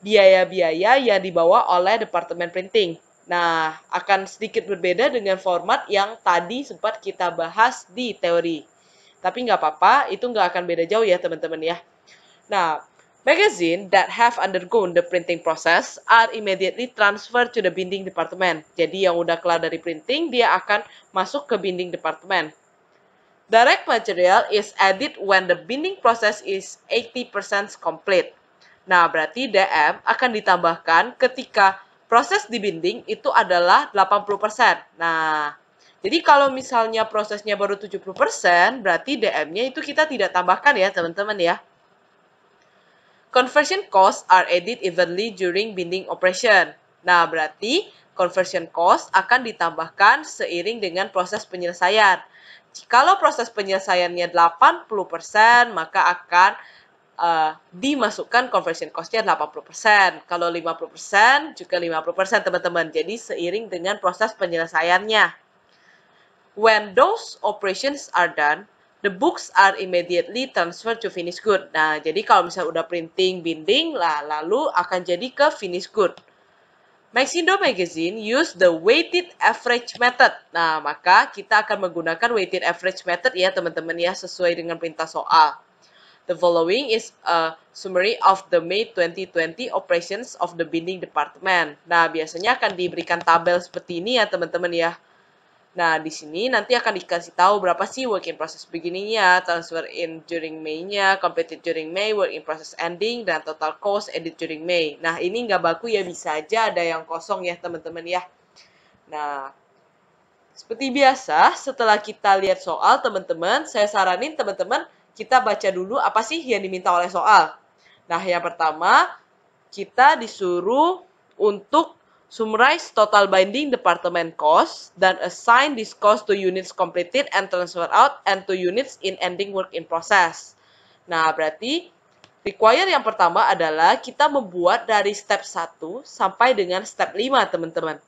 biaya-biaya yang dibawa oleh departemen printing. Nah, akan sedikit berbeda dengan format yang tadi sempat kita bahas di teori. Tapi nggak apa-apa, itu nggak akan beda jauh ya teman-teman ya. Nah, magazine that have undergone the printing process are immediately transferred to the binding department. Jadi yang udah kelar dari printing, dia akan masuk ke binding department. Direct material is added when the binding process is 80% complete. Nah, berarti DM akan ditambahkan ketika proses di binding itu adalah 80%. Nah, jadi kalau misalnya prosesnya baru 70%, berarti DM-nya itu kita tidak tambahkan ya, teman-teman ya. Conversion costs are added evenly during binding operation. Nah, berarti conversion cost akan ditambahkan seiring dengan proses penyelesaian. Kalau proses penyelesaiannya 80%, maka akan dimasukkan conversion cost-nya 80%. Kalau 50% juga 50% teman-teman. Jadi seiring dengan proses penyelesaiannya. When those operations are done, the books are immediately transferred to finish good. Nah, jadi kalau misalnya udah printing, binding, lalu akan jadi ke finish good. Maxindo Magazine use the weighted average method. Nah, maka kita akan menggunakan weighted average method ya teman-teman ya, sesuai dengan perintah soal. The following is a summary of the May 2020 operations of the binding department. Nah, biasanya akan diberikan tabel seperti ini ya teman-teman ya. Nah, di sini nanti akan dikasih tahu berapa sih work in process beginning-nya, transfer in during May-nya, completed during May, work in process ending, dan total cost edit during May. Nah, ini nggak baku ya, bisa aja ada yang kosong ya teman-teman ya. Nah, seperti biasa, setelah kita lihat soal teman-teman, saya saranin teman-teman kita baca dulu apa sih yang diminta oleh soal. Nah, yang pertama, kita disuruh untuk summarize total binding department cost dan assign this cost to units completed and transfer out and to units in ending work in process. Nah, berarti require yang pertama adalah kita membuat dari step 1 sampai dengan step 5, teman-teman.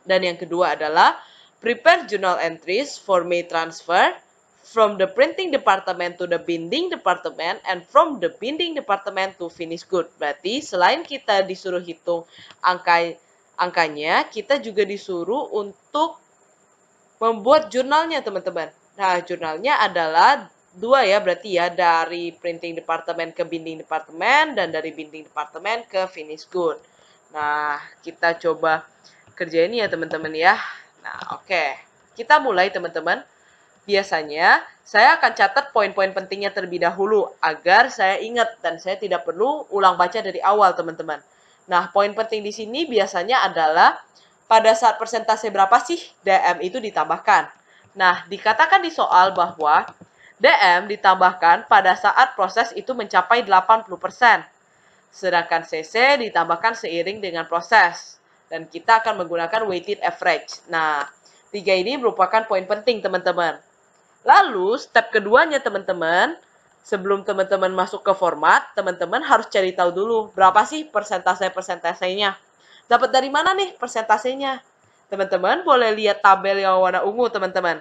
Dan yang kedua adalah prepare journal entries for May transfer from the printing department to the binding department and from the binding department to finish good. Berarti selain kita disuruh hitung angkanya, kita juga disuruh untuk membuat jurnalnya teman-teman. Nah, jurnalnya adalah dua ya berarti ya, dari printing department ke binding department dan dari binding department ke finish good. Nah, kita coba kerjain ya teman-teman ya. Nah, oke. Kita mulai teman-teman. biasanya saya akan catat poin-poin pentingnya terlebih dahulu agar saya ingat dan saya tidak perlu ulang baca dari awal, teman-teman. Nah, poin penting di sini biasanya adalah pada saat persentase berapa sih DM itu ditambahkan. Nah, dikatakan di soal bahwa DM ditambahkan pada saat proses itu mencapai 80%. Sedangkan CC ditambahkan seiring dengan proses. Dan kita akan menggunakan weighted average. Nah, tiga ini merupakan poin penting, teman-teman. Lalu, step keduanya, teman-teman, sebelum teman-teman masuk ke format, teman-teman harus cari tahu dulu berapa sih persentase-persentasenya. Dapat dari mana nih persentasenya? Teman-teman boleh lihat tabel yang warna ungu, teman-teman.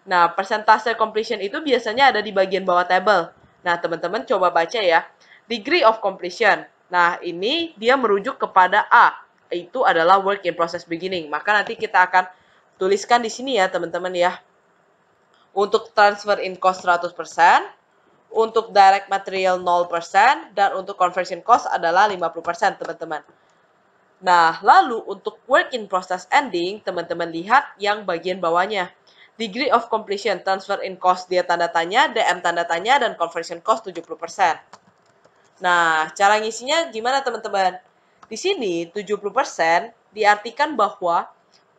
Nah, persentase completion itu biasanya ada di bagian bawah tabel. Nah, teman-teman coba baca ya. Degree of completion. Nah, ini dia merujuk kepada A. Itu adalah work in process beginning. Maka nanti kita akan tuliskan di sini ya, teman-teman ya. Untuk transfer in cost 100%, untuk direct material 0%, dan untuk conversion cost adalah 50%, teman-teman. Nah, lalu untuk work in process ending, teman-teman lihat yang bagian bawahnya. Degree of completion, transfer in cost, dia tanda tanya, DM tanda tanya, dan conversion cost 70%. Nah, cara ngisinya gimana, teman-teman? Di sini, 70% diartikan bahwa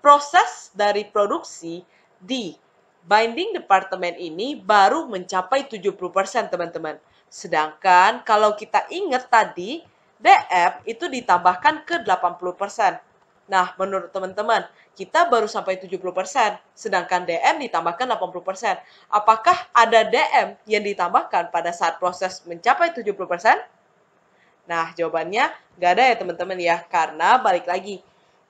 proses dari produksi di binding department ini baru mencapai 70%, teman-teman. Sedangkan kalau kita ingat tadi, DM itu ditambahkan ke 80%. Nah, menurut teman-teman, kita baru sampai 70%, sedangkan DM ditambahkan 80%. Apakah ada DM yang ditambahkan pada saat proses mencapai 70%? Nah, jawabannya nggak ada ya, teman-teman ya, karena balik lagi,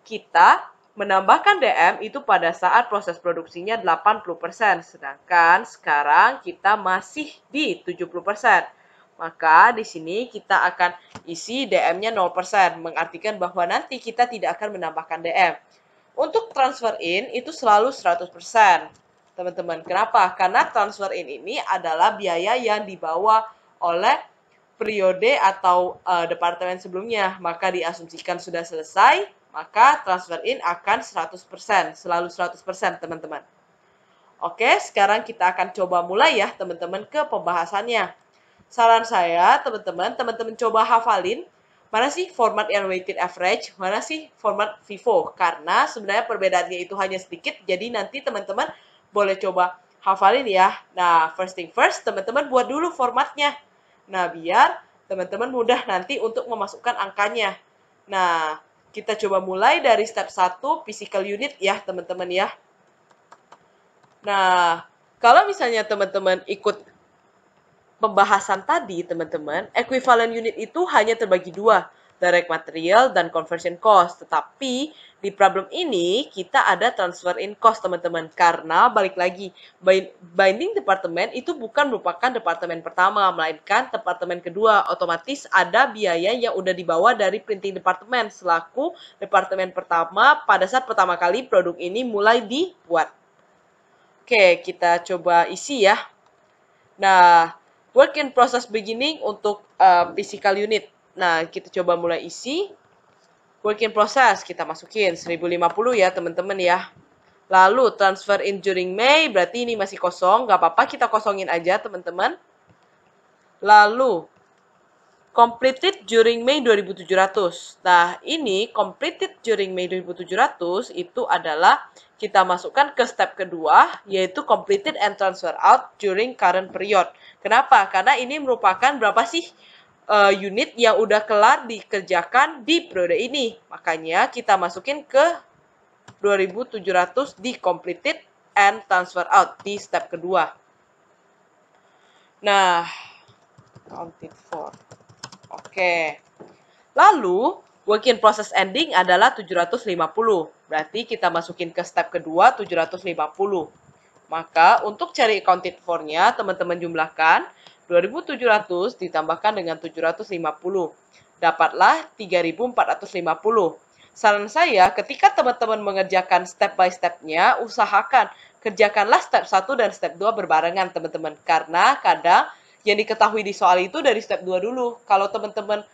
kita menambahkan DM itu pada saat proses produksinya 80%, sedangkan sekarang kita masih di 70%. Maka di sini kita akan isi DM-nya 0%, mengartikan bahwa nanti kita tidak akan menambahkan DM. Untuk transfer in itu selalu 100%. Teman-teman, kenapa? Karena transfer in ini adalah biaya yang dibawa oleh periode atau departemen sebelumnya. Maka diasumsikan sudah selesai, maka transfer in akan 100%, selalu 100%, teman-teman. Oke, sekarang kita akan coba mulai ya, teman-teman, ke pembahasannya. Saran saya, teman-teman coba hafalin mana sih format yang weighted average, mana sih format FIFO. Karena sebenarnya perbedaannya itu hanya sedikit, jadi nanti teman-teman boleh coba hafalin ya. Nah, first thing first, teman-teman buat dulu formatnya. Nah, biar teman-teman mudah nanti untuk memasukkan angkanya. Nah, kita coba mulai dari step 1, physical unit ya, teman-teman ya. Nah, kalau misalnya teman-teman ikut pembahasan tadi, teman-teman, equivalent unit itu hanya terbagi dua, direct material dan conversion cost. Tetapi di problem ini kita ada transfer in cost, teman-teman. Karena balik lagi, binding department itu bukan merupakan departemen pertama, melainkan departemen kedua. Otomatis ada biaya yang udah dibawa dari printing department selaku departemen pertama pada saat pertama kali produk ini mulai dibuat. Oke, kita coba isi ya. Nah, work in process beginning untuk physical unit. Nah, kita coba mulai isi. Work in process, kita masukin 1050 ya, teman-teman ya. Lalu, transfer in during May, berarti ini masih kosong. Nggak apa-apa, kita kosongin aja, teman-teman. Lalu, completed during May 2700. Nah, ini completed during May 2700 itu adalah kita masukkan ke step kedua, yaitu completed and transfer out during current period. Kenapa? Karena ini merupakan berapa sih unit yang udah kelar dikerjakan di periode ini. Makanya kita masukin ke 2700 di completed and transfer out di step kedua. Nah, counted for. Oke. Lalu, work in process ending adalah 750. Berarti kita masukin ke step kedua 750. Maka untuk cari accounted for-nya, teman-teman jumlahkan 2700 ditambahkan dengan 750. Dapatlah 3450. Saran saya, ketika teman-teman mengerjakan step by step-nya, usahakan kerjakanlah step 1 dan step 2 berbarengan, teman-teman. Karena kadang yang diketahui di soal itu dari step 2 dulu. Kalau teman-teman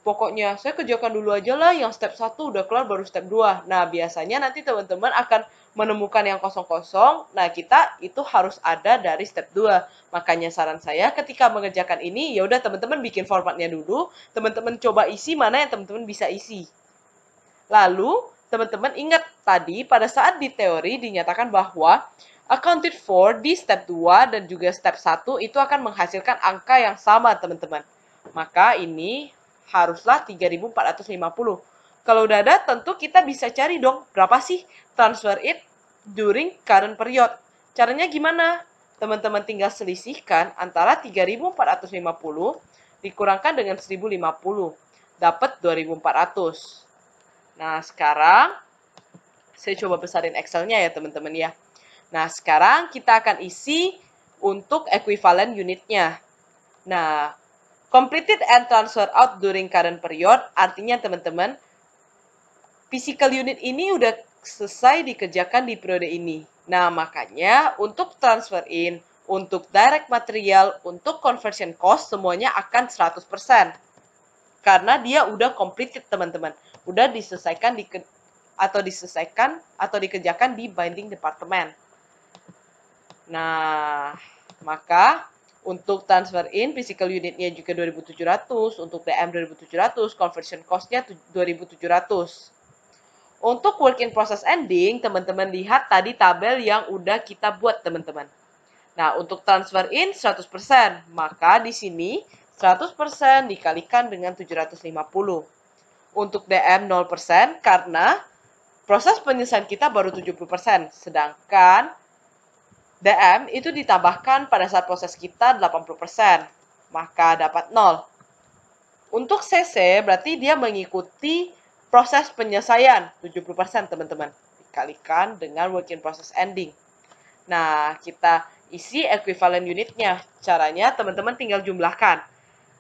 pokoknya saya kerjakan dulu aja lah, yang step 1 udah kelar baru step 2. Nah, biasanya nanti teman-teman akan menemukan yang kosong-kosong. Nah, kita itu harus ada dari step 2. Makanya saran saya ketika mengerjakan ini, ya udah teman-teman bikin formatnya dulu, teman-teman coba isi mana yang teman-teman bisa isi. Lalu, teman-teman ingat tadi pada saat di teori dinyatakan bahwa accounted for di step 2 dan juga step 1 itu akan menghasilkan angka yang sama, teman-teman. Maka ini haruslah 3.450. Kalau udah ada, tentu kita bisa cari dong berapa sih transfer it during current period. Caranya gimana? Teman-teman tinggal selisihkan antara 3.450 dikurangkan dengan 1.050. Dapat 2.400. Nah, sekarang saya coba besarin Excel-nya ya, teman-teman ya. Nah, sekarang kita akan isi untuk equivalent unitnya. Nah, completed and transfer out during current period, artinya teman-teman, physical unit ini udah selesai dikerjakan di periode ini. Nah, makanya untuk transfer in, untuk direct material, untuk conversion cost, semuanya akan 100%. Karena dia udah completed, teman-teman. Udah diselesaikan dikerjakan di binding department. Nah, maka untuk transfer in physical unitnya juga 2.700, untuk DM 2.700, conversion cost-nya 2.700. Untuk work in process ending, teman-teman lihat tadi tabel yang udah kita buat, teman-teman. Nah, untuk transfer in 100%, maka di sini 100% dikalikan dengan 750. Untuk DM 0% karena proses penyelesaian kita baru 70%, sedangkan DM itu ditambahkan pada saat proses kita 80%, maka dapat 0. Untuk CC berarti dia mengikuti proses penyelesaian 70%, teman-teman. Dikalikan dengan work in process ending. Nah, kita isi equivalent unitnya. Caranya teman-teman tinggal jumlahkan.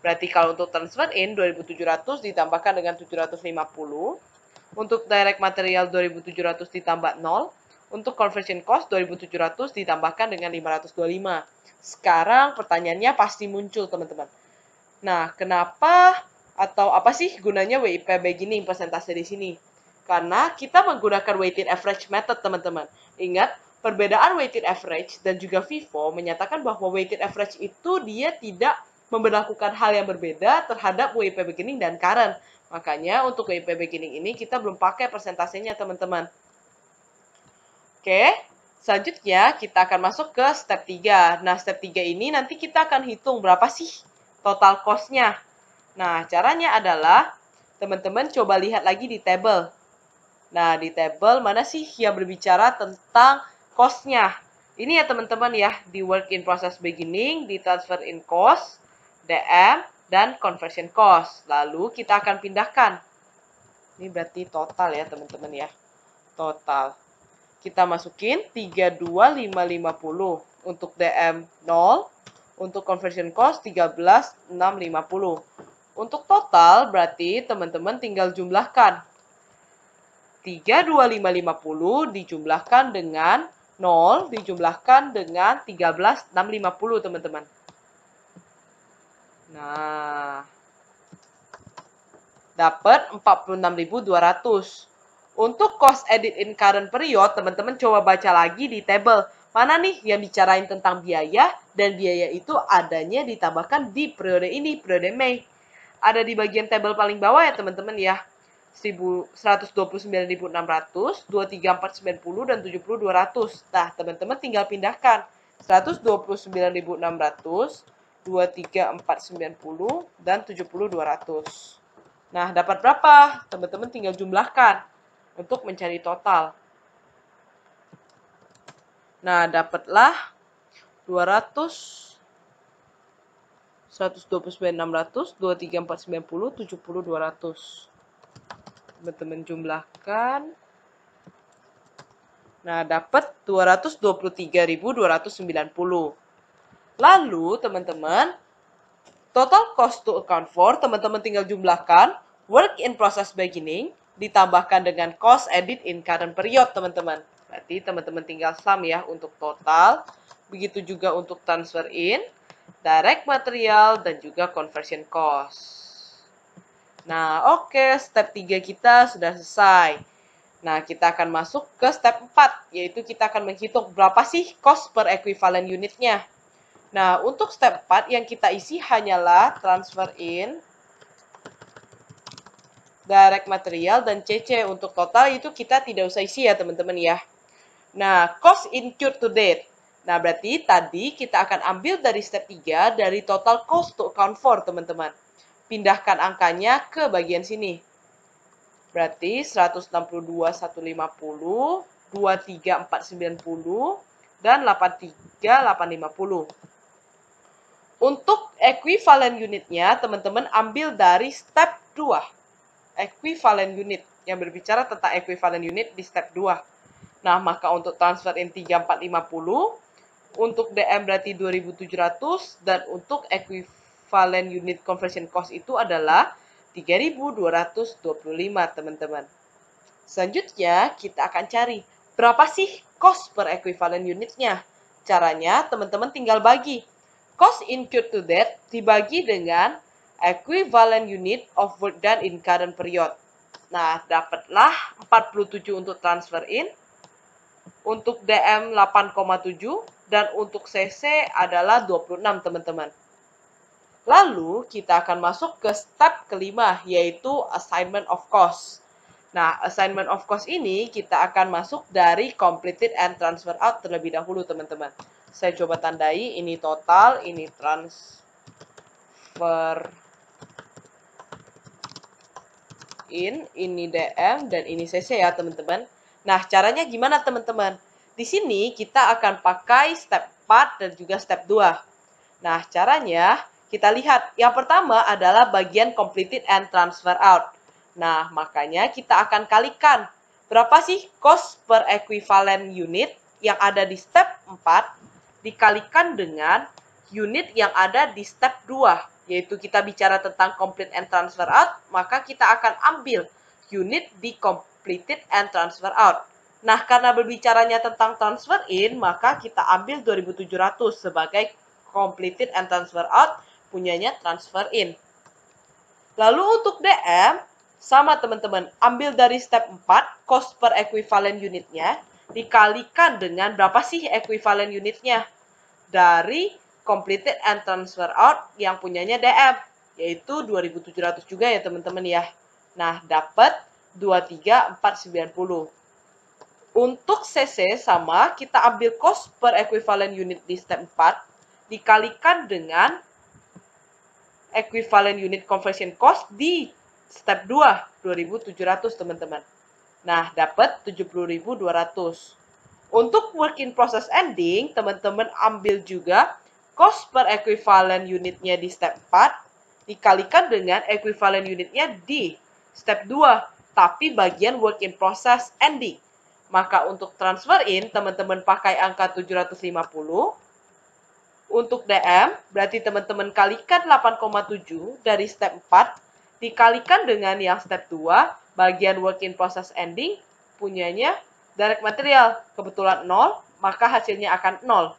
Berarti kalau untuk transfer in 2.700 ditambahkan dengan 750. Untuk direct material 2.700 ditambah 0. Untuk conversion cost 2.700 ditambahkan dengan 525. Sekarang pertanyaannya pasti muncul, teman-teman. Nah, kenapa atau apa sih gunanya WIP beginning persentase di sini? Karena kita menggunakan weighted average method, teman-teman. Ingat, perbedaan weighted average dan juga FIFO menyatakan bahwa weighted average itu dia tidak memberlakukan hal yang berbeda terhadap WIP beginning dan current. Makanya untuk WIP beginning ini kita belum pakai persentasenya, teman-teman. Oke, selanjutnya kita akan masuk ke step 3. Nah, step 3 ini nanti kita akan hitung berapa sih total cost-nya. Nah, caranya adalah teman-teman coba lihat lagi di table. Nah, di table mana sih yang berbicara tentang cost-nya? Ini ya teman-teman ya, di work in process beginning, di transfer in cost, DM, dan conversion cost. Lalu kita akan pindahkan. Ini berarti total ya teman-teman ya. Total. Kita masukin 32.550. Untuk DM 0. Untuk conversion cost 13.650. Untuk total berarti teman-teman tinggal jumlahkan. 32550 dijumlahkan dengan 0 dijumlahkan dengan 13.650, teman-teman. Nah, dapat 46.200. Untuk cost edit in current period, teman-teman coba baca lagi di table. Mana nih yang bicarain tentang biaya, dan biaya itu adanya ditambahkan di periode ini, periode Mei. Ada di bagian table paling bawah ya teman-teman ya. 129.600, 23490, dan 70.200. Nah, teman-teman tinggal pindahkan. 129.600, 23490, dan 70.200. Nah, dapat berapa? Teman-teman tinggal jumlahkan untuk mencari total. Nah, dapatlah 200, 129.600, 23490, 70.200. Teman-teman jumlahkan. Nah, dapat 223.290. Lalu, teman-teman, total cost to account for, teman-teman tinggal jumlahkan work in process beginning ditambahkan dengan cost edit in current period, teman-teman. Berarti teman-teman tinggal sum ya untuk total. Begitu juga untuk transfer in, direct material, dan juga conversion cost. Nah, oke, step 3 kita sudah selesai. Nah, kita akan masuk ke step 4, yaitu kita akan menghitung berapa sih cost per equivalent unitnya. Nah, untuk step 4 yang kita isi hanyalah transfer in, direct material, dan CC. Untuk total itu kita tidak usah isi ya teman-teman ya. Nah, cost incurred to date. Nah, berarti tadi kita akan ambil dari step 3 dari total cost to account for teman-teman. Pindahkan angkanya ke bagian sini. Berarti 162.150, 23490, dan 83850. Untuk equivalent unitnya, teman-teman ambil dari step 2. Equivalent unit, yang berbicara tentang equivalent unit di step 2. Nah, maka untuk transfer in 3450, untuk DM berarti 2700, dan untuk equivalent unit conversion cost itu adalah 3.225, teman-teman. Selanjutnya, kita akan cari berapa sih cost per equivalent unitnya. Caranya, teman-teman tinggal bagi. Cost incurred to date dibagi dengan equivalent unit of work done in current period. Nah, dapatlah 47 untuk transfer in, untuk DM 8,7, dan untuk CC adalah 26, teman-teman. Lalu, kita akan masuk ke step kelima, yaitu assignment of cost. Nah, assignment of cost ini kita akan masuk dari completed and transfer out terlebih dahulu, teman-teman. Saya coba tandai, ini total, ini transfer in, ini DM, dan ini CC ya, teman-teman. Nah, caranya gimana, teman-teman? Di sini kita akan pakai step 4 dan juga step 2. Nah, caranya kita lihat. Yang pertama adalah bagian completed and transfer out. Nah, makanya kita akan kalikan. Berapa sih cost per equivalent unit yang ada di step 4 dikalikan dengan unit yang ada di step 2. Yaitu kita bicara tentang complete and transfer out, maka kita akan ambil unit di completed and transfer out. Nah, karena berbicaranya tentang transfer in, maka kita ambil 2700 sebagai completed and transfer out, punyanya transfer in. Lalu untuk DM, sama teman-teman, ambil dari step 4, cost per equivalent unitnya, dikalikan dengan berapa sih equivalent unitnya dari completed and transfer out yang punyanya DM, yaitu 2700 juga ya teman-teman ya. Nah, dapat 23490. Untuk CC sama, kita ambil cost per equivalent unit di step 4, dikalikan dengan equivalent unit conversion cost di step 2, 2700 teman-teman. Nah, dapat 70.200. Untuk work in process ending, teman-teman ambil juga cost per equivalent unitnya di step 4, dikalikan dengan equivalent unitnya di step 2, tapi bagian work in process ending. Maka untuk transfer in, teman-teman pakai angka 750. Untuk DM, berarti teman-teman kalikan 8,7 dari step 4, dikalikan dengan yang step 2, bagian work in process ending, punyanya direct material. Kebetulan 0, maka hasilnya akan 0.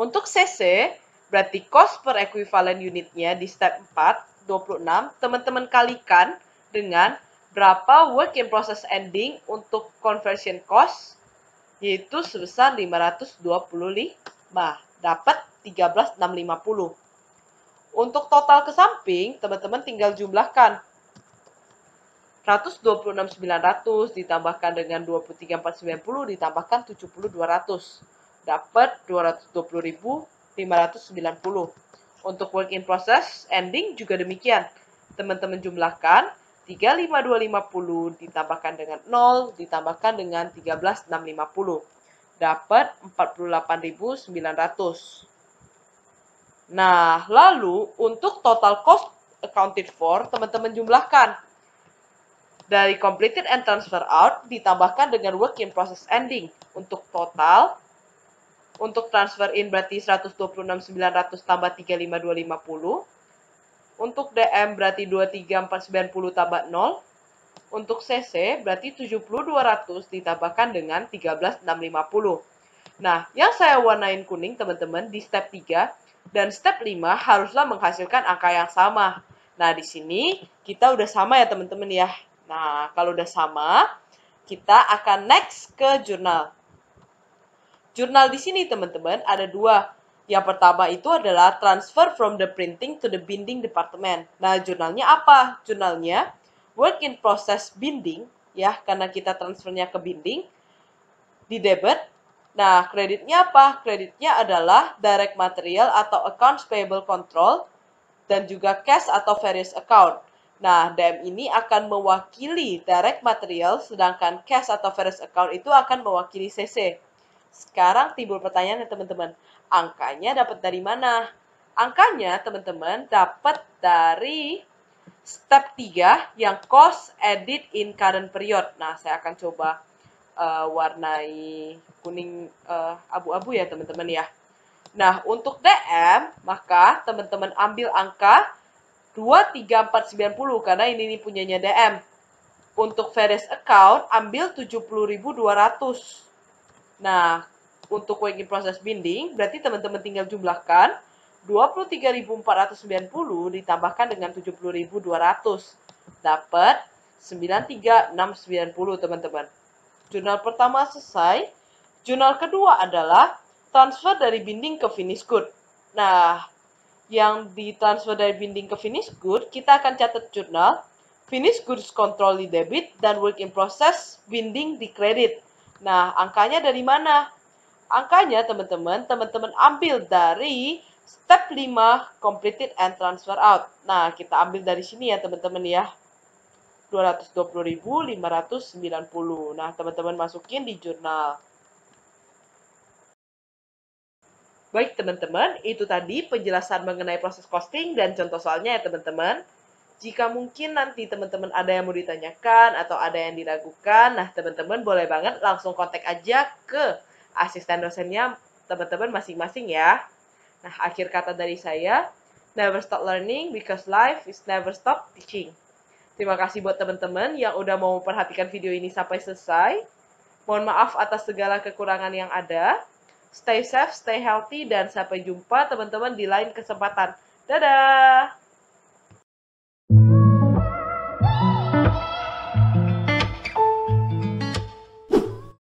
Untuk CC, berarti cost per equivalent unitnya di step 4, 26, teman-teman kalikan dengan berapa work in process ending untuk conversion cost, yaitu sebesar 525. Dapat 13.650. Untuk total ke samping, teman-teman tinggal jumlahkan. 126.900 ditambahkan dengan 23.490 ditambahkan 70.200. Dapat 220.590. Untuk work in process ending juga demikian. Teman-teman jumlahkan 35250 ditambahkan dengan 0 ditambahkan dengan 13.650. Dapat 48.900. Nah, lalu untuk total cost accounted for, teman-teman jumlahkan. Dari completed and transfer out ditambahkan dengan work in process ending. Untuk total, untuk transfer in berarti 126.900 tambah 35250. Untuk DM berarti 23490 tambah 0. Untuk CC berarti 70.200 ditambahkan dengan 13.650. Nah, yang saya warnain kuning teman-teman di step 3 dan step 5 haruslah menghasilkan angka yang sama. Nah, di sini kita udah sama ya teman-teman ya. Nah, kalau udah sama, kita akan next ke jurnal. Jurnal di sini teman-teman ada dua. Yang pertama itu adalah transfer from the printing to the binding department. Nah, jurnalnya apa? Jurnalnya work in process binding, ya, karena kita transfernya ke binding, di debit. Nah, kreditnya apa? Kreditnya adalah direct material atau accounts payable control, dan juga cash atau various account. Nah, DM ini akan mewakili direct material, sedangkan cash atau various account itu akan mewakili CC. Sekarang timbul pertanyaan ya teman-teman, angkanya dapat dari mana? Angkanya teman-teman dapat dari step 3 yang cost edit in current period. Nah, saya akan coba warnai kuning abu-abu ya teman-teman ya. Nah, untuk DM, maka teman-teman ambil angka 23490 karena ini punyanya DM. Untuk various account, ambil 70.200. Nah, untuk work in process binding, berarti teman-teman tinggal jumlahkan 23.490 ditambahkan dengan 70.200. Dapat 93.690 teman-teman. Jurnal pertama selesai. Jurnal kedua adalah transfer dari binding ke finish good. Nah, yang ditransfer dari binding ke finish good, kita akan catat jurnal finish goods control di debit dan work in process binding di kredit. Nah, angkanya dari mana? Angkanya teman-teman ambil dari step 5 completed and transfer out. Nah, kita ambil dari sini ya teman-teman ya. 220.590. Nah, teman-teman masukin di jurnal. Baik teman-teman, itu tadi penjelasan mengenai proses costing dan contoh soalnya ya teman-teman. Jika mungkin nanti teman-teman ada yang mau ditanyakan atau ada yang diragukan, nah teman-teman boleh banget langsung kontak aja ke asisten dosennya teman-teman masing-masing ya. Nah, akhir kata dari saya, never stop learning because life is never stop teaching. Terima kasih buat teman-teman yang udah mau memperhatikan video ini sampai selesai. Mohon maaf atas segala kekurangan yang ada. Stay safe, stay healthy, dan sampai jumpa teman-teman di lain kesempatan. Dadah!